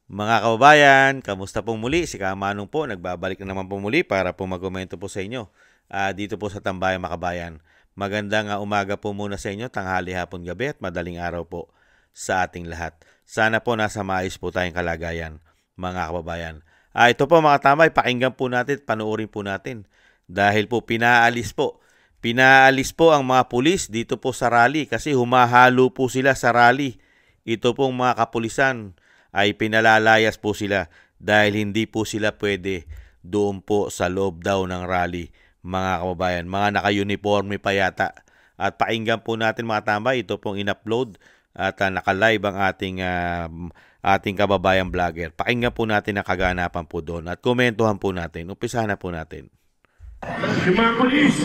Mga kababayan, kamusta pong muli? Si Kamanong po, nagbabalik na naman po muli para po magkomento po sa inyo dito po sa Tambayang Makabayan. Magandang umaga po muna sa inyo, tanghali, hapon, gabi at madaling araw po sa ating lahat. Sana po nasa maayos po tayong kalagayan, mga kababayan. Ito po mga tamay, pakinggan po natin, panoorin po natin. Dahil po pinaalis po ang mga pulis dito po sa rally kasi humahalo po sila sa rally. Ito pong mga kapulisan ay pinalalayas po sila dahil hindi po sila pwede doon po sa loob daw ng rally, mga kababayan. Mga naka-uniforme pa yata. At pakinggan po natin mga tambay, ito pong in-upload at naka-live ang ating kababayang vlogger. Pakinggan po natin ang kaganapan po doon at komentuhan po natin. Umpisahan na po natin. Yung mga polis,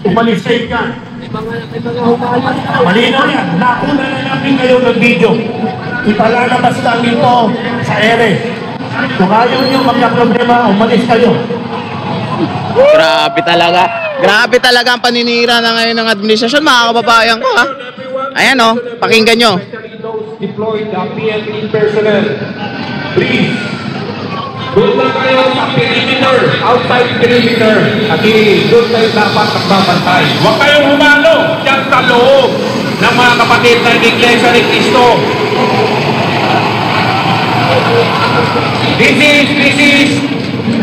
umalis kayo dyan. Malinaw yan. Nakuna na namin kayo ng video. Ipalalabas namin ito sa ere. Kung ayaw nyo magka-problema, umalis kayo. Grabe talaga. Grabe talaga ang paninira na ngayon ng administrasyon, mga kababayan ko, ha. Ayan, oh, pakinggan nyo. Deployed the PNP personnel. Please, doon na kayo sa perimeter, outside perimeter. Kasi doon tayo dapat nagbabantay. Huwag kayong humalo dyan sa loob ng mga kapatid ng Iglesia ni Cristo. This is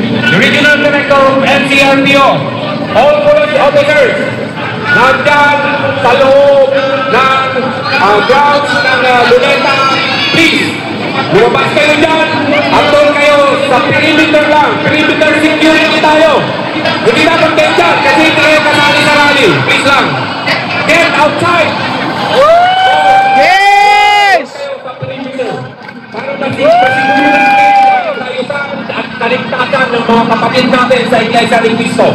the Regional Director of NCRPO. All police officers nandyan sa loob ng grounds ng Luneta. Please, lumabas kayo dyan at doon kayo sa perimeter lang. Perimeter security tayo. Hindi dapat kayo dyan kasi hindi kayo kasali sa rally. Please lang. Get outside. Yes! Para masiguro at kaligtasan ng mga kapatid natin sa Iglesia ni Cristo.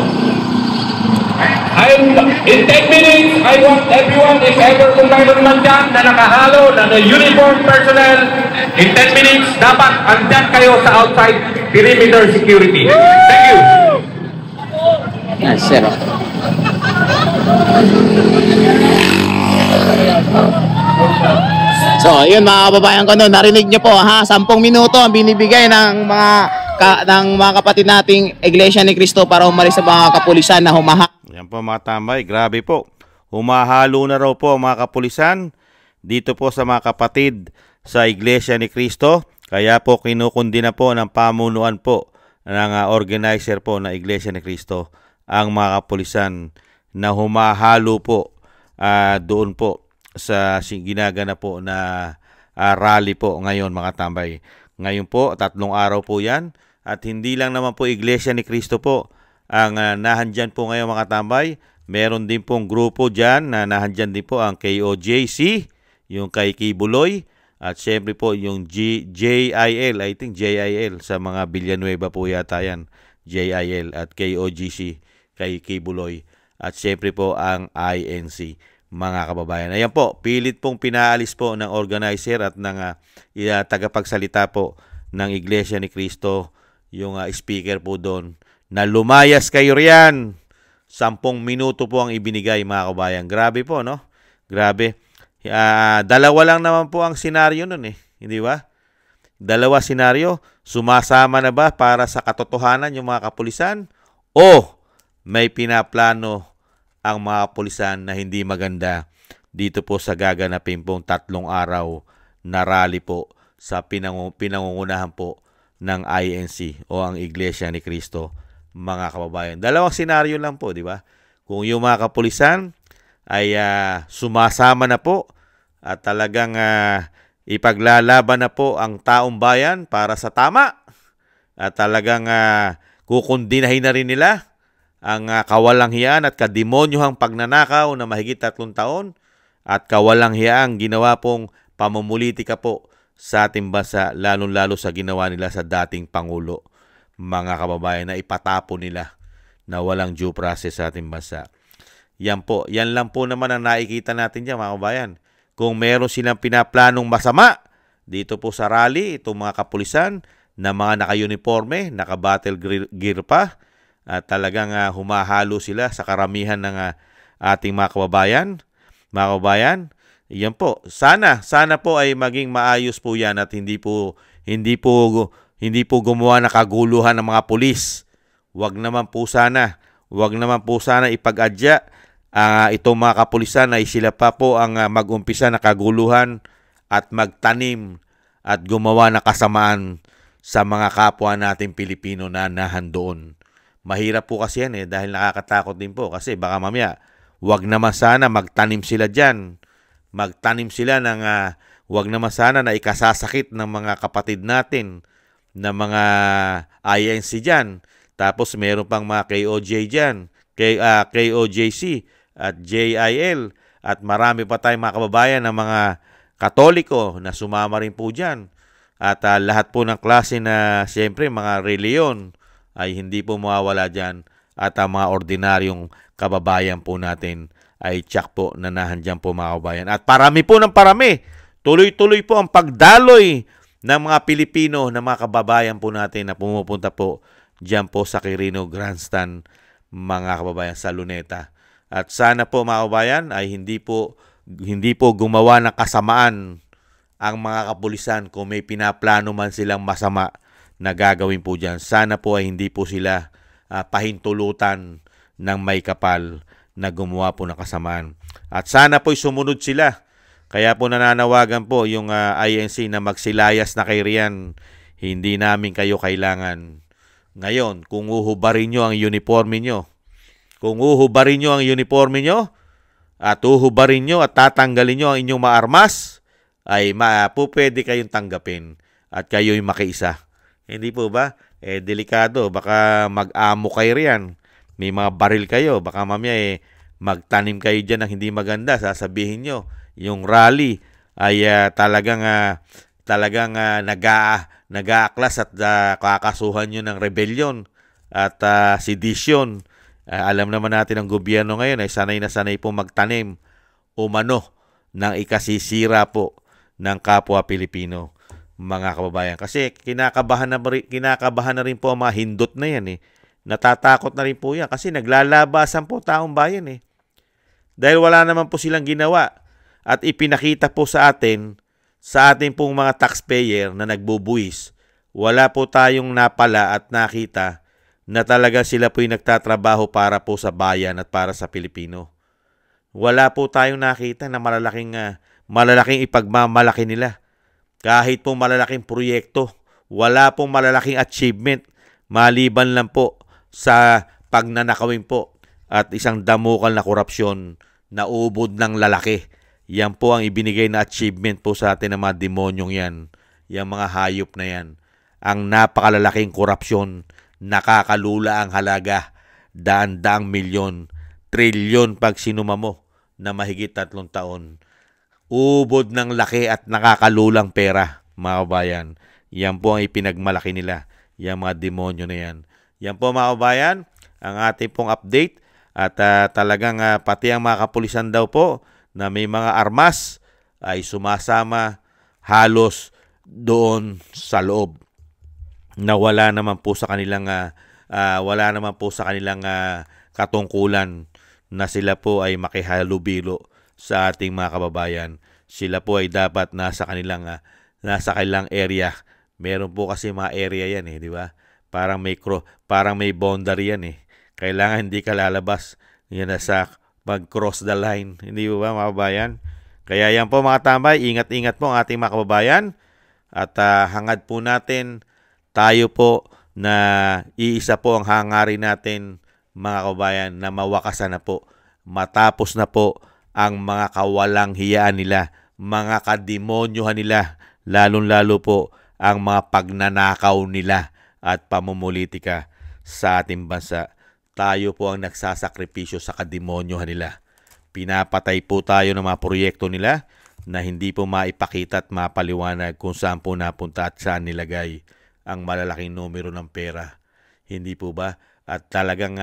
In 10 minutes, I want everyone, if ever kung mayroon man dyan na nakahalo, na uniform personnel, in 10 minutes, dapat andyan kayo sa outside perimeter security. Thank you. Yan, sir. So, yun mga kababayan ko, no, narinig nyo po, ha, 10 minuto ang binibigay ng mga kapatid nating Iglesia ni Cristo para umalis sa mga kapulisan na Yan po mga tambay, grabe po. Humahalo na raw po ang mga kapulisan dito po sa mga kapatid sa Iglesia ni Cristo. Kaya po kinukundi na po ng pamunuan po ng organizer po na Iglesia ni Cristo ang mga kapulisan na humahalo po doon po sa ginagana po na rally po ngayon mga tambay. Ngayon po, 3 araw po yan. At hindi lang naman po Iglesia ni Cristo po ang nahandyan po ngayon mga tambay. Meron din pong grupo dyan na nahandyan din po ang KOJC, yung kay Kibuloy, at syempre po yung JIL, I think JIL sa mga Villanueva po yata yan. JIL at KOGC kay Kibuloy. At syempre po ang INC, mga kababayan. Ayan po, pilit pong pinaalis po ng organizer at ng tagapagsalita po ng Iglesia ni Cristo, yung speaker po doon, na lumayas kayo riyan. 10 minuto po ang ibinigay mga kababayan. Grabe po, no? Grabe. Dalawa lang naman po ang senaryo nun eh. Hindi ba? 2 senaryo. Sumasama na ba para sa katotohanan yung mga kapulisan? O may pinaplano ang mga kapulisan na hindi maganda dito po sa gaganapin pong 3 araw na rally po sa pinangungunahan po ng INC o ang Iglesia ni Cristo, mga kababayan. 2 senaryo lang po, di ba? Kung yung mga kapulisan ay sumasama na po at talagang ipaglalaban na po ang taong bayan para sa tama at talagang kukundinahin na rin nila ang kawalanghiyaan at kademonyohang pagnanakaw na mahigit 3 taon at kawalanghiyang ginawa pong pamumulitika po sa ating bansa, lalong-lalo sa ginawa nila sa dating Pangulo, mga kababayan, na ipatapo nila na walang due process sa ating bansa. Yan po, yan lang po naman ang nakikita natin dyan mga kababayan. Kung meron silang pinaplanong masama dito po sa rally, itong mga kapulisan na mga naka-uniforme, naka-battle gear pa, at talagang humahalo sila sa karamihan ng ating mga kababayan. Mga kababayan, yan po. Sana po ay maging maayos po yan at hindi po hindi po gumawa ng kaguluhan ng mga pulis. Wag naman po sana ipag-adya itong mga kapulisan ay sila pa po ang mag-umpisa na kaguluhan at magtanim at gumawa ng kasamaan sa mga kapwa nating Pilipino na nahandoon. Mahirap po kasi yan dahil nakakatakot din po kasi baka mamaya wag naman sana magtanim sila dyan. Magtanim sila ng wag naman sana na ikasasakit ng mga kapatid natin na mga INC dyan. Tapos meron pang mga KOJ dyan, KOJC at JIL at marami pa tayong mga kababayan ng mga Katoliko na sumama rin po dyan. At lahat po ng klase na siyempre mga reliyon ay hindi po mawawala dyan. At mga ordinaryong kababayan po natin ay tsak po na nahandyan po mga kababayan. At parami po ng parami. Tuloy-tuloy po ang pagdaloy ng mga Pilipino na mga kababayan po natin na pumupunta po dyan po sa Quirino Grandstand mga kababayan sa Luneta. At sana po mga kababayan ay hindi po gumawa ng kasamaan ang mga kapulisan kung may pinaplano man silang masama na gagawin po dyan. Sana po ay hindi po sila pahintulutan ng may kapal na gumawa po ng kasamaan. At sana po sumunod sila. Kaya po nananawagan po yung INC na magsilayas na kay Rian. Hindi namin kayo kailangan. Ngayon, kung uhubarin nyo ang uniforme nyo, at uhubarin nyo at tatanggalin nyo ang inyong mga armas, ay pwede kayong tanggapin at kayo'y makiisa. Hindi po ba? Delikado. Baka mag-amo kayo riyan. May mga baril kayo. Baka mamaya magtanim kayo dyan ng hindi maganda. Sasabihin nyo, yung rally ay talagang nag-aaklas at kakasuhan nyo ng rebellion at sedition. Alam naman natin ang gobyerno ngayon ay sanay na sanay po magtanim umano ng ikasisira po ng kapwa Pilipino mga kababayan. Kasi kinakabahan na rin po ang mga hindot na yan Natatakot na rin po yan kasi naglalabasan po taong bayan Dahil wala naman po silang ginawa at ipinakita po sa atin pong mga taxpayer na nagbubuwis. Wala po tayong napala at nakita na talaga sila po'y nagtatrabaho para po sa bayan at para sa Pilipino. Wala po tayong nakita na malalaking ipagmamalaki nila. Kahit pong malalaking proyekto, wala pong malalaking achievement, maliban lang po sa pagnanakawin po at isang damukal na korupsyon na ubod ng lalaki. Yan po ang ibinigay na achievement po sa atin ng mga demonyong yan. Yung mga hayop na yan. Ang napakalalaking korupsyon, nakakalula ang halaga, daan-daang milyon, trilyon pag sinuma mo na mahigit 3 taon. Ubod ng laki at nakakalulang pera, mga kabayan. Yan po ang ipinagmalaki nila, yung mga demonyo na yan. Yan po mga kabayan, ang ating pong update. At talagang pati ang mga kapulisan daw po na may mga armas ay sumasama halos doon sa loob. Na wala naman po sa kanilang katungkulan na sila po ay makihalubilo sa ating mga kababayan. Sila po ay dapat nasa kanilang area. Meron po kasi mga area yan di ba? Parang may boundary yan Kailangan hindi ka lalabas yan sa mag-cross the line. Hindi ba mga kababayan? Kaya yan po mga tambay, ingat-ingat po ang ating mga kababayan. At hangad po natin, tayo po na iisa po ang hangarin natin mga kababayan na mawakasan na po. Matapos na po ang mga kawalang hiyaan nila, mga kademonyohan nila, lalong-lalo po ang mga pagnanakaw nila at pamumulitika sa ating bansa. Tayo po ang nagsasakripisyo sa kademonyohan nila. Pinapatay po tayo ng mga proyekto nila na hindi po maipakita at mapaliwanag kung saan po napunta at saan nilagay ang malalaking numero ng pera. Hindi po ba? At talagang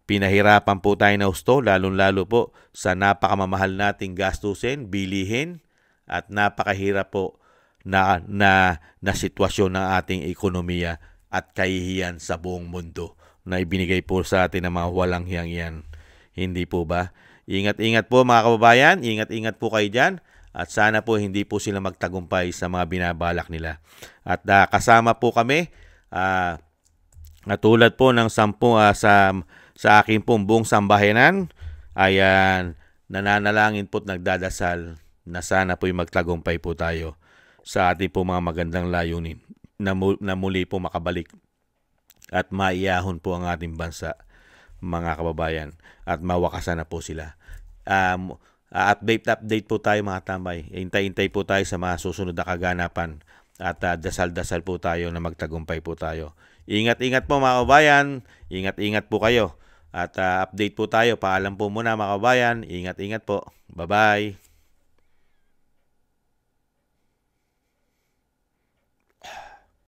pinahirapan po tayo na husto, lalong-lalo po sa napakamamahal nating gastusin, bilihin, at napakahirap po na sitwasyon ng ating ekonomiya at kahihiyan sa buong mundo na ibinigay po sa atin ng mga walang hiyang yan. Hindi po ba? Ingat-ingat po mga kababayan, ingat-ingat po kayo dyan. at sana po hindi po sila magtagumpay sa mga binabalak nila. At kasama po kami, tulad po ng sa aking pong buong sambahanan, ay nananalangin po at nagdadasal na sana po magtagumpay po tayo sa ating po mga magandang layunin na muli po makabalik at maiyahon po ang ating bansa, mga kababayan, at mawakasan na po sila. Update po tayo mga tambay. Hintay-hintay po tayo sa mga susunod na kaganapan at dasal-dasal po tayo na magtagumpay po tayo. Ingat-ingat po mga kababayan, ingat-ingat po kayo. At update po tayo, paalam po muna mga kababayan, ingat-ingat po. Bye-bye!